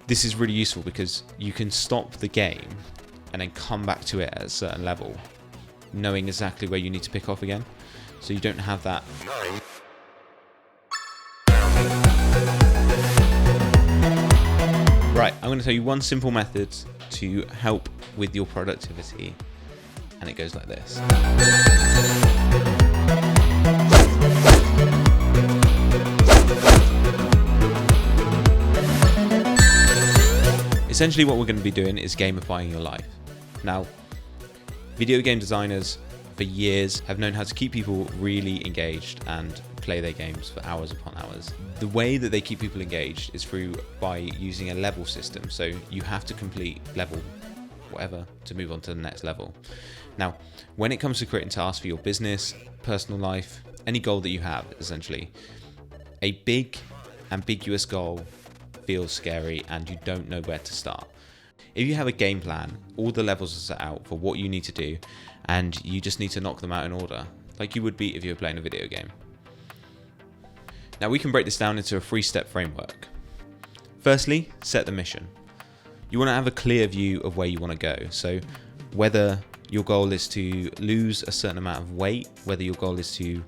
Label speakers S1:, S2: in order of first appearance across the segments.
S1: This is really useful because you can stop the game and then come back to it at a certain level, knowing exactly where you need to pick off again. So you don't have that. Right, I'm going to tell you one simple method to help with your productivity, and it goes like this. Essentially what we're going to be doing is gamifying your life. Now, video game designers for years have known how to keep people really engaged and play their games for hours upon hours. The way that they keep people engaged is by using a level system. So you have to complete level whatever to move on to the next level. Now, when it comes to creating tasks for your business, personal life, any goal that you have, essentially, a big, ambiguous goal feels scary and you don't know where to start. If you have a game plan, all the levels are set out for what you need to do, and you just need to knock them out in order, like you would be if you were playing a video game. Now we can break this down into a 3-step framework. Firstly, set the mission. You want to have a clear view of where you want to go. So whether your goal is to lose a certain amount of weight, whether your goal is to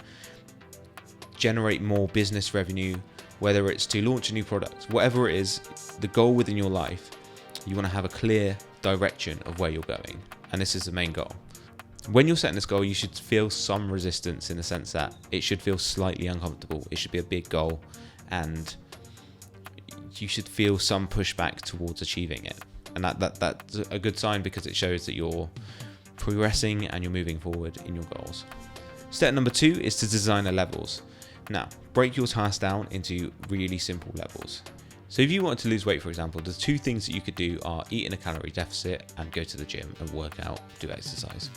S1: generate more business revenue, whether it's to launch a new product, whatever it is, the goal within your life, you want to have a clear direction of where you're going. And this is the main goal. When you're setting this goal, you should feel some resistance in the sense that it should feel slightly uncomfortable. It should be a big goal and you should feel some pushback towards achieving it. And that's a good sign because it shows that you're progressing and you're moving forward in your goals. Step number 2 is to design the levels. Now, break your task down into really simple levels. So if you wanted to lose weight, for example, the 2 things that you could do are eat in a calorie deficit and go to the gym and work out, do exercise.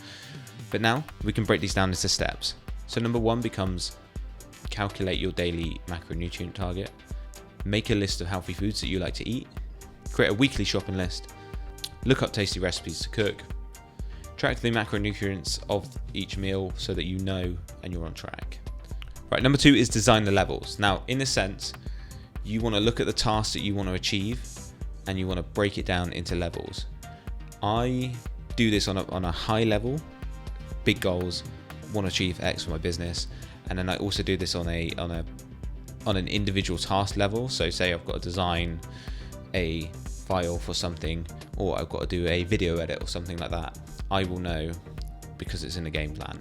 S1: But now we can break these down into steps. So number 1 becomes calculate your daily macronutrient target, make a list of healthy foods that you like to eat, create a weekly shopping list, look up tasty recipes to cook, track the macronutrients of each meal so that you know and you're on track. Right, number 2 is design the levels. Now, in this sense, you want to look at the tasks that you want to achieve and you want to break it down into levels. I do this on a high level, big goals, want to achieve X for my business, and then I also do this on an individual task level. So say I've got to design a file for something, or I've got to do a video edit or something like that. I will know because it's in the game plan.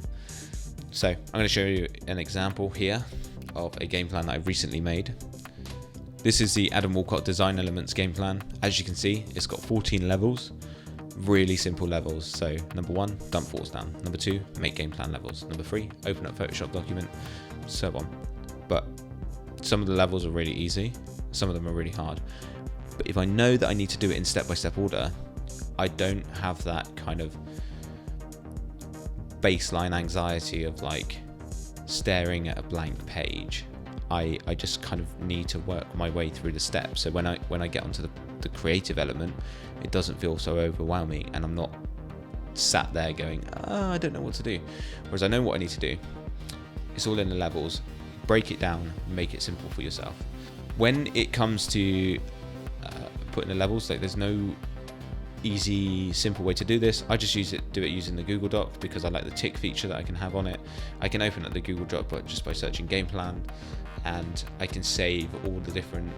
S1: So I'm going to show you an example here of a game plan that I've recently made. This is the Adam Walcott Design Elements game plan. As you can see, it's got 14 levels, really simple levels. So number 1, dump thoughts down. Number 2, make game plan levels. Number 3, open up Photoshop document, so on. But some of the levels are really easy, some of them are really hard. But if I know that I need to do it in step-by-step order, I don't have that kind of baseline anxiety of like staring at a blank page. I just kind of need to work my way through the steps. So when I get onto the creative element, it doesn't feel so overwhelming and I'm not sat there going, I don't know what to do. Whereas I know what I need to do. It's all in the levels. Break it down, make it simple for yourself. When it comes to putting the levels, like there's no easy, simple way to do this. I just do it using the Google Doc because I like the tick feature that I can have on it. I can open up the Google Doc just by searching game plan, and I can save all the different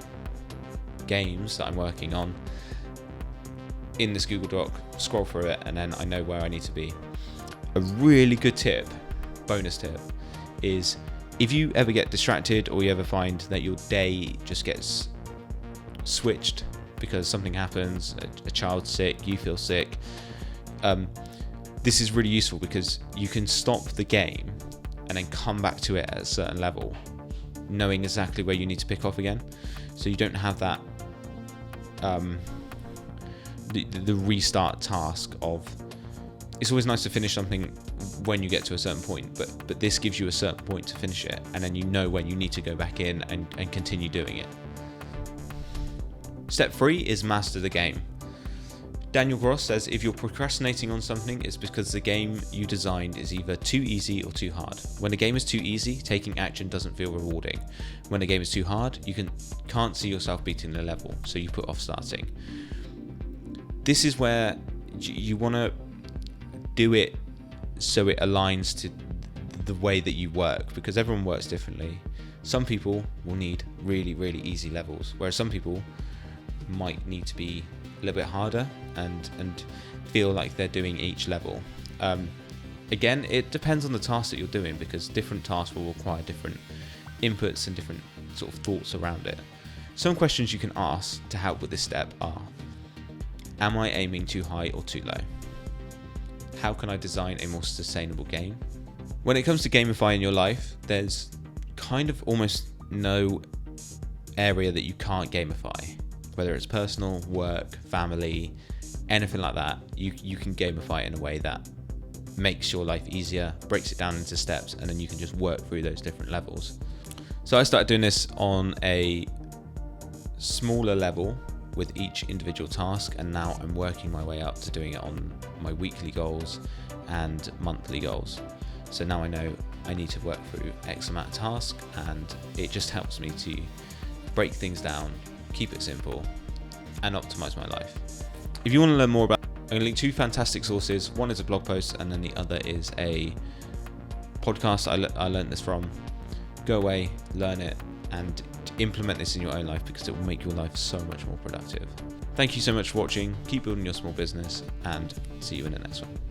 S1: games that I'm working on in this Google Doc, scroll through it, and then I know where I need to be. A really good tip, bonus tip, is if you ever get distracted or you ever find that your day just gets switched because something happens, a child's sick, you feel sick, this is really useful because you can stop the game and then come back to it at a certain level, knowing exactly where you need to pick off again. So you don't have that the restart task of, it's always nice to finish something when you get to a certain point, but this gives you a certain point to finish it, and then you know when you need to go back in and continue doing it. Step 3 is master the game. Daniel Gross says, if you're procrastinating on something, it's because the game you designed is either too easy or too hard. When a game is too easy, taking action doesn't feel rewarding. When a game is too hard, you can't see yourself beating the level, so you put off starting. This is where you want to do it so it aligns to the way that you work, because everyone works differently. Some people will need really, really easy levels, whereas some people might need to be a little bit harder and feel like they're doing each level. Again, it depends on the task that you're doing, because different tasks will require different inputs and different sort of thoughts around it. Some questions you can ask to help with this step are: am I aiming too high or too low? How can I design a more sustainable game? When it comes to gamifying your life, there's kind of almost no area that you can't gamify. Whether it's personal, work, family, anything like that, you can gamify it in a way that makes your life easier, breaks it down into steps, and then you can just work through those different levels. So I started doing this on a smaller level with each individual task, and now I'm working my way up to doing it on my weekly goals and monthly goals. So now I know I need to work through X amount of tasks, and it just helps me to break things down, keep it simple, and optimize my life. If you want to learn more about, I'm going to link two fantastic sources. One is a blog post, and then the other is a podcast I learned this from. Go away, learn it, and implement this in your own life, because it will make your life so much more productive. Thank you so much for watching. Keep building your small business, and see you in the next one.